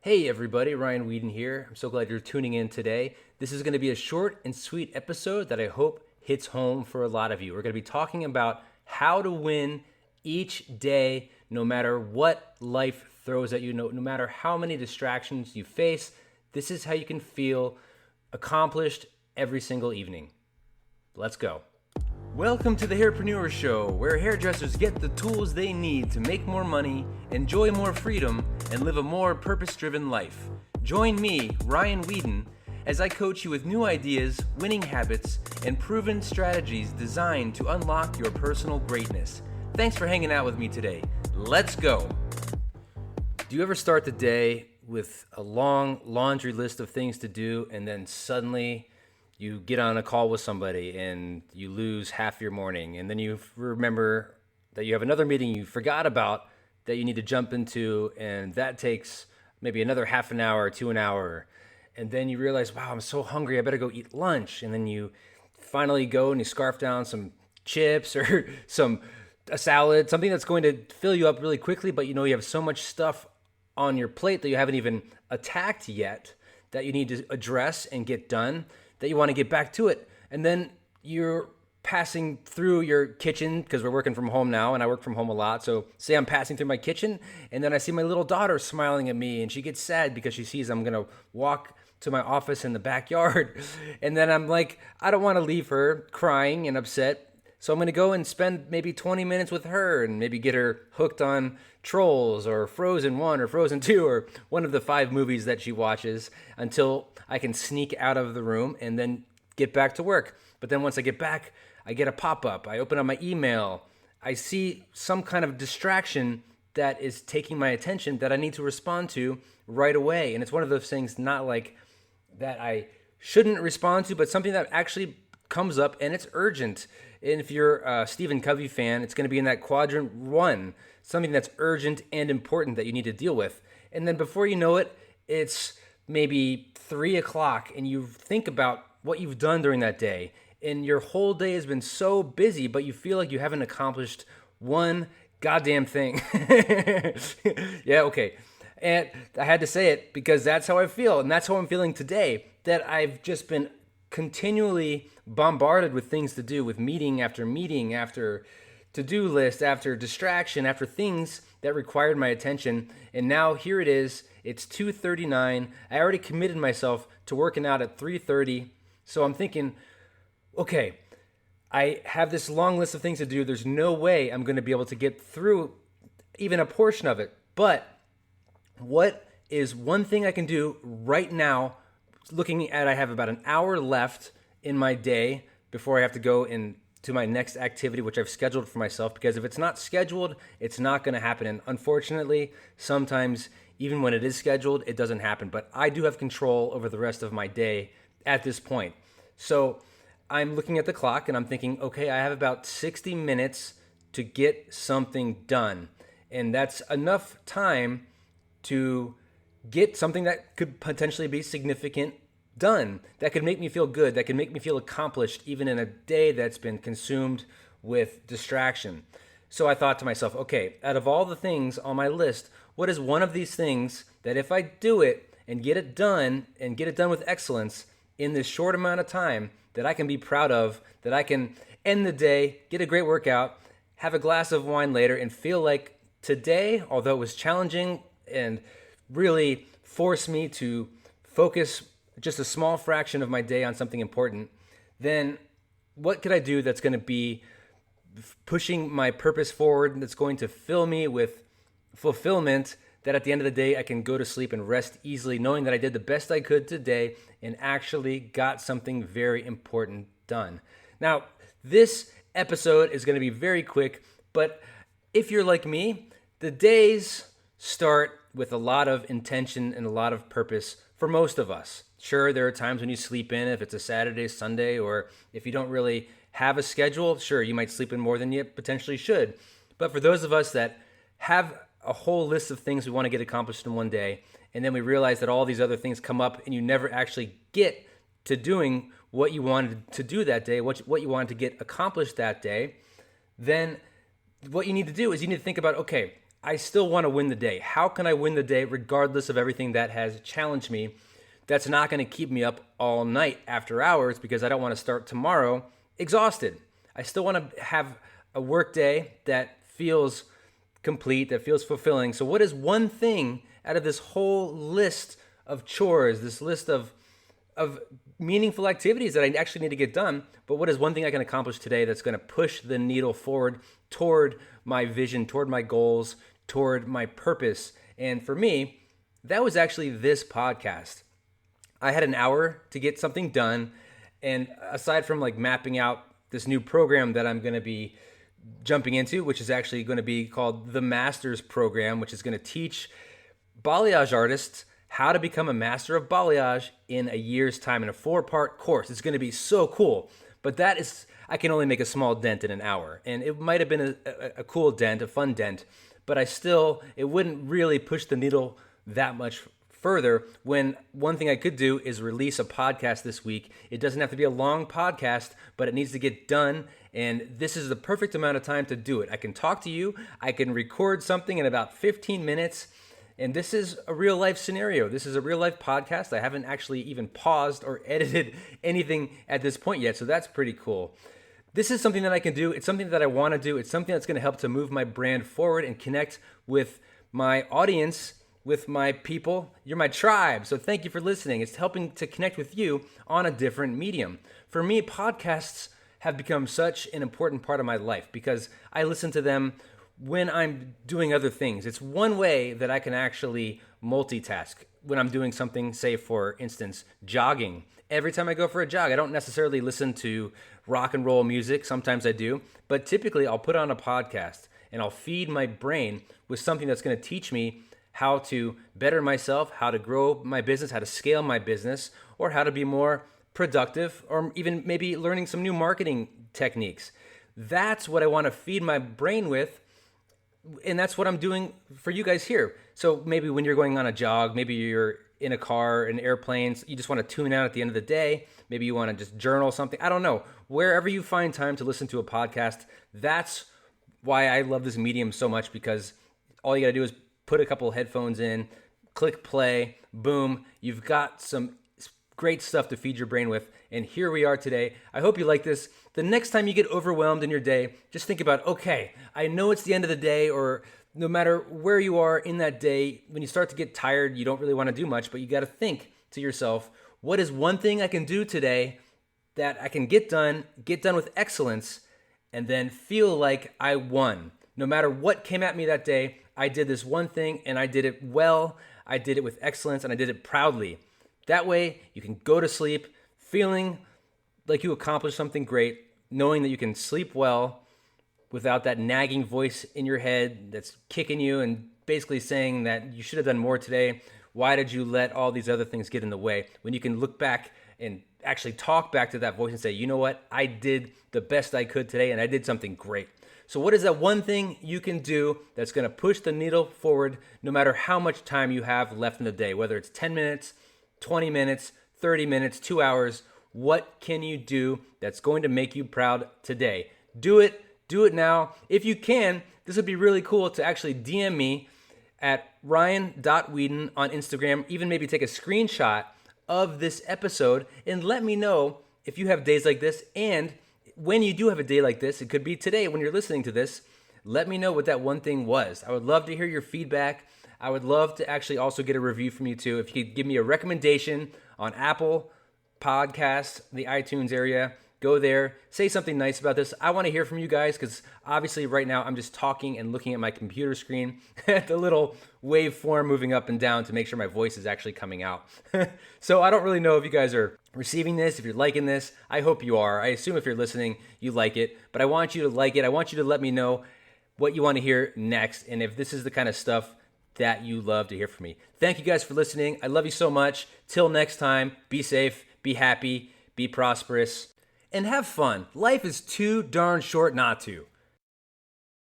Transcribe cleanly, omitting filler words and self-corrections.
Hey everybody, Ryan Whedon here. I'm so glad you're tuning in today. This is going to be a short and sweet episode that I hope hits home for a lot of you. We're going to be talking about how to win each day, no matter what life throws at you, no matter how many distractions you face. This is how you can feel accomplished every single evening. Let's go. Welcome to the Hairpreneur Show, where hairdressers get the tools they need to make more money, enjoy more freedom, and live a more purpose-driven life. Join me, Ryan Whedon, as I coach you with new ideas, winning habits, and proven strategies designed to unlock your personal greatness. Thanks for hanging out with me today. Let's go. Do you ever start the day with a long laundry list of things to do, and then suddenly you get on a call with somebody and you lose half your morning, and then you remember that you have another meeting you forgot about that you need to jump into, and that takes maybe another half an hour to an hour, and then you realize, wow, I'm so hungry, I better go eat lunch, and then you finally go and you scarf down some chips or a salad, something that's going to fill you up really quickly, but you know you have so much stuff on your plate that you haven't even attacked yet that you need to address and get done, that you want to get back to it. And then you're passing through your kitchen, because we're working from home now and I work from home a lot. So say I'm passing through my kitchen and then I see my little daughter smiling at me and she gets sad because she sees I'm going to walk to my office in the backyard. And then I'm like, I don't want to leave her crying and upset. So I'm going to go and spend maybe 20 minutes with her and maybe get her hooked on Trolls or Frozen 1 or Frozen 2 or one of the 5 movies that she watches until I can sneak out of the room and then get back to work. But then once I get back, I get a pop-up. I open up my email. I see some kind of distraction that is taking my attention that I need to respond to right away. And it's one of those things not like that I shouldn't respond to, but something that actually comes up and it's urgent. And if you're a Stephen Covey fan, it's going to be in that quadrant 1, something that's urgent and important that you need to deal with. And then before you know it, it's maybe 3 o'clock and you think about what you've done during that day. And your whole day has been so busy, but you feel like you haven't accomplished one goddamn thing. Yeah, okay. And I had to say it because that's how I feel. And that's how I'm feeling today, that I've just been continually bombarded with things to do, with meeting after to-do list, after distraction, after things that required my attention. And now here it is. It's 2:39. I already committed myself to working out at 3:30. So I'm thinking, okay, I have this long list of things to do. There's no way I'm going to be able to get through even a portion of it. But what is one thing I can do right now, looking at I have about an hour left in my day before I have to go into my next activity, which I've scheduled for myself, because if it's not scheduled, it's not going to happen. And unfortunately, sometimes even when it is scheduled, it doesn't happen. But I do have control over the rest of my day at this point. So I'm looking at the clock and I'm thinking, okay, I have about 60 minutes to get something done. And that's enough time to get something that could potentially be significant done, that could make me feel good, that could make me feel accomplished, even in a day that's been consumed with distraction. So I thought to myself, okay, out of all the things on my list, what is one of these things that if I do it and get it done with excellence in this short amount of time, that I can be proud of, that I can end the day, get a great workout, have a glass of wine later, and feel like today, although it was challenging and really forced me to focus just a small fraction of my day on something important, then what could I do that's going to be pushing my purpose forward, that's going to fill me with fulfillment, that at the end of the day I can go to sleep and rest easily knowing that I did the best I could today and actually got something very important done. Now, this episode is going to be very quick, but if you're like me, the days start with a lot of intention and a lot of purpose for most of us. Sure, there are times when you sleep in, if it's a Saturday, Sunday, or if you don't really have a schedule, sure, you might sleep in more than you potentially should. But for those of us that have a whole list of things we want to get accomplished in one day, and then we realize that all these other things come up and you never actually get to doing what you wanted to do that day, what you wanted to get accomplished that day, then what you need to do is you need to think about, okay, I still want to win the day. How can I win the day regardless of everything that has challenged me? That's not going to keep me up all night after hours because I don't want to start tomorrow exhausted. I still want to have a work day that feels complete, that feels fulfilling. So what is one thing out of this whole list of chores, this list of meaningful activities that I actually need to get done, but what is one thing I can accomplish today that's going to push the needle forward toward my vision, toward my goals, toward my purpose? And for me, that was actually this podcast. I had an hour to get something done, and aside from like mapping out this new program that I'm going to be jumping into, which is actually going to be called the Masters Program, which is going to teach balayage artists how to become a master of balayage in a year's time in a 4-part course. It's going to be so cool. But that is, I can only make a small dent in an hour. And it might have been a cool dent, a fun dent, but it wouldn't really push the needle that much further when one thing I could do is release a podcast this week. It doesn't have to be a long podcast, but it needs to get done. And this is the perfect amount of time to do it. I can talk to you. I can record something in about 15 minutes. And this is a real life scenario. This is a real life podcast. I haven't actually even paused or edited anything at this point yet. So that's pretty cool. This is something that I can do. It's something that I want to do. It's something that's going to help to move my brand forward and connect with my audience, with my people. You're my tribe. So thank you for listening. It's helping to connect with you on a different medium. For me, podcasts have become such an important part of my life because I listen to them when I'm doing other things. It's one way that I can actually multitask when I'm doing something, say for instance, jogging. Every time I go for a jog, I don't necessarily listen to rock and roll music. Sometimes I do, but typically I'll put on a podcast and I'll feed my brain with something that's going to teach me how to better myself, how to grow my business, how to scale my business, or how to be more productive, or even maybe learning some new marketing techniques. That's what I want to feed my brain with. And that's what I'm doing for you guys here. So maybe when you're going on a jog, maybe you're in a car, in airplanes, you just want to tune out at the end of the day. Maybe you want to just journal something. I don't know. Wherever you find time to listen to a podcast, that's why I love this medium so much, because all you got to do is put a couple of headphones in, click play, boom, you've got some great stuff to feed your brain with. And here we are today. I hope you like this. The next time you get overwhelmed in your day, just think about, okay, I know it's the end of the day, or no matter where you are in that day, when you start to get tired, you don't really want to do much, but you got to think to yourself, what is one thing I can do today that I can get done with excellence, and then feel like I won. No matter what came at me that day, I did this one thing and I did it well, I did it with excellence, and I did it proudly. That way you can go to sleep feeling like you accomplished something great, knowing that you can sleep well without that nagging voice in your head that's kicking you and basically saying that you should have done more today. Why did you let all these other things get in the way? When you can look back and actually talk back to that voice and say, you know what, I did the best I could today and I did something great. So what is that one thing you can do that's going to push the needle forward no matter how much time you have left in the day, whether it's 10 minutes, 20 minutes, 30 minutes, 2 hours? What can you do that's going to make you proud today? Do it now. If you can, this would be really cool to actually DM me at ryan.weeden on Instagram, even maybe take a screenshot of this episode and let me know if you have days like this. And when you do have a day like this, it could be today when you're listening to this, let me know what that one thing was. I would love to hear your feedback. I would love to actually also get a review from you too. If you could give me a recommendation on Apple Podcasts, the iTunes area, go there, say something nice about this. I want to hear from you guys because obviously right now I'm just talking and looking at my computer screen at the little waveform moving up and down to make sure my voice is actually coming out. So I don't really know if you guys are receiving this, if you're liking this. I hope you are. I assume if you're listening, you like it, but I want you to like it. I want you to let me know what you want to hear next and if this is the kind of stuff that you love to hear from me. Thank you guys for listening. I love you so much. Till next time, be safe, be happy, be prosperous, and have fun. Life is too darn short not to.